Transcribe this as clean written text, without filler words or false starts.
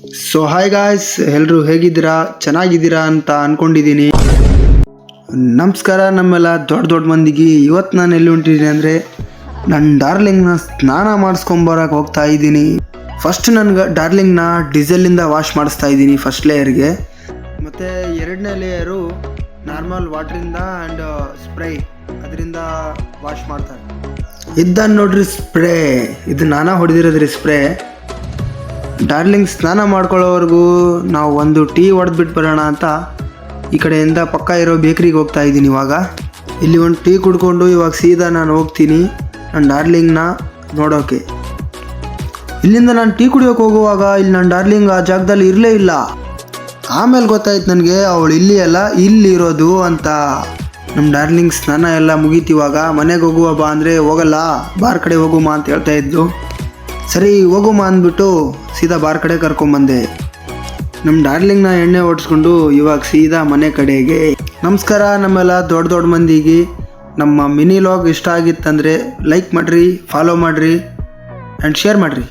So hi guys, ಎಲ್ಲರೂ ಹೇಗಿದ್ದೀರಾ? ಚೆನ್ನಾಗಿದ್ದೀರಾ ಅಂತ ಅಂದ್ಕೊಂಡಿದ್ದೀನಿ. ನಮಸ್ಕಾರ ನಮ್ಮೆಲ್ಲ ದೊಡ್ಡ ದೊಡ್ಡ ಮಂದಿಗೆ. ಇವತ್ತು ನಾನು ಎಲ್ಲಿ ಹೊಂಟಿದ್ದೀನಿ ಅಂದರೆ ನನ್ನ ಡಾರ್ಲಿಂಗ್ನ ಸ್ನಾನ ಮಾಡಿಸ್ಕೊಂಬರಕ್ಕೆ ಹೋಗ್ತಾ ಇದ್ದೀನಿ. ಫಸ್ಟ್ ನನಗೆ ಡಾರ್ಲಿಂಗ್ನ ಡೀಸೆಲಿಂದ ವಾಶ್ ಮಾಡಿಸ್ತಾ ಇದ್ದೀನಿ ಫಸ್ಟ್ ಲೇಯರ್ಗೆ. ಮತ್ತು ಎರಡನೇ ಲೇಯರು ನಾರ್ಮಲ್ ವಾಟ್ರಿಂದ ಆ್ಯಂಡ್ ಸ್ಪ್ರೇ ಅದರಿಂದ ವಾಶ್ ಮಾಡ್ತಾರೆ. ಇದ್ದಾನೆ ನೋಡ್ರಿ ಸ್ಪ್ರೇ, ಇದು ನಾನಾ ಹೊಡೆದಿರೋದ್ರಿ ಸ್ಪ್ರೇ. ಡಾರ್ಲಿಂಗ್ ಸ್ನಾನ ಮಾಡ್ಕೊಳ್ಳೋವರೆಗೂ ನಾವು ಒಂದು ಟೀ ಹೊಡೆದ್ಬಿಟ್ಟು ಬರೋಣ ಅಂತ ಈ ಕಡೆಯಿಂದ ಪಕ್ಕ ಇರೋ ಬೇಕ್ರಿಗೆ ಹೋಗ್ತಾ ಇದ್ದೀನಿ. ಇವಾಗ ಇಲ್ಲಿ ಒಂದು ಟೀ ಕುಡ್ಕೊಂಡು ಇವಾಗ ಸೀದಾ ನಾನು ಹೋಗ್ತೀನಿ ನನ್ನ ಡಾರ್ಲಿಂಗ್ನ ನೋಡೋಕೆ. ಇಲ್ಲಿಂದ ನಾನು ಟೀ ಕುಡಿಯೋಕೆ ಹೋಗುವಾಗ ಇಲ್ಲಿ ನನ್ನ ಡಾರ್ಲಿಂಗ್ ಆ ಜಾಗದಲ್ಲಿ ಇರಲೇ ಇಲ್ಲ. ಆಮೇಲೆ ಗೊತ್ತಾಯ್ತು ನನಗೆ ಅವಳು ಇಲ್ಲಿ ಅಲ್ಲ ಇಲ್ಲಿರೋದು ಅಂತ. ನಮ್ಮ ಡಾರ್ಲಿಂಗ್ ಸ್ನಾನ ಎಲ್ಲ ಮುಗೀತಿವಾಗ ಮನೆಗೆ ಹೋಗುವ ಬಾ ಅಂದರೆ ಹೋಗಲ್ಲ, ಬಾರ್ ಕಡೆ ಹೋಗುಮ ಅಂತ ಹೇಳ್ತಾ ಇದ್ದು. ಸರಿ ಹೋಗುಮ ಅಂದ್ಬಿಟ್ಟು ಸೀದಾ ಬಾರ್ ಕಡೆ ಕರ್ಕೊಂಬಂದೆ. ನಮ್ಮ ಡಾರ್ಲಿಂಗ್ನ ಎಣ್ಣೆ ಓಡಿಸ್ಕೊಂಡು ಇವಾಗ ಸೀದಾ ಮನೆ ಕಡೆಗೆ. ನಮಸ್ಕಾರ ನಮ್ಮೆಲ್ಲ ದೊಡ್ಡ ದೊಡ್ಡ ಮಂದಿಗೆ. ನಮ್ಮ ಮಿನಿ ಲಾಗ್ ಇಷ್ಟ ಆಗಿತ್ತಂದರೆ ಲೈಕ್ ಮಾಡಿರಿ, ಫಾಲೋ ಮಾಡಿರಿ ಆ್ಯಂಡ್ ಶೇರ್ ಮಾಡಿರಿ.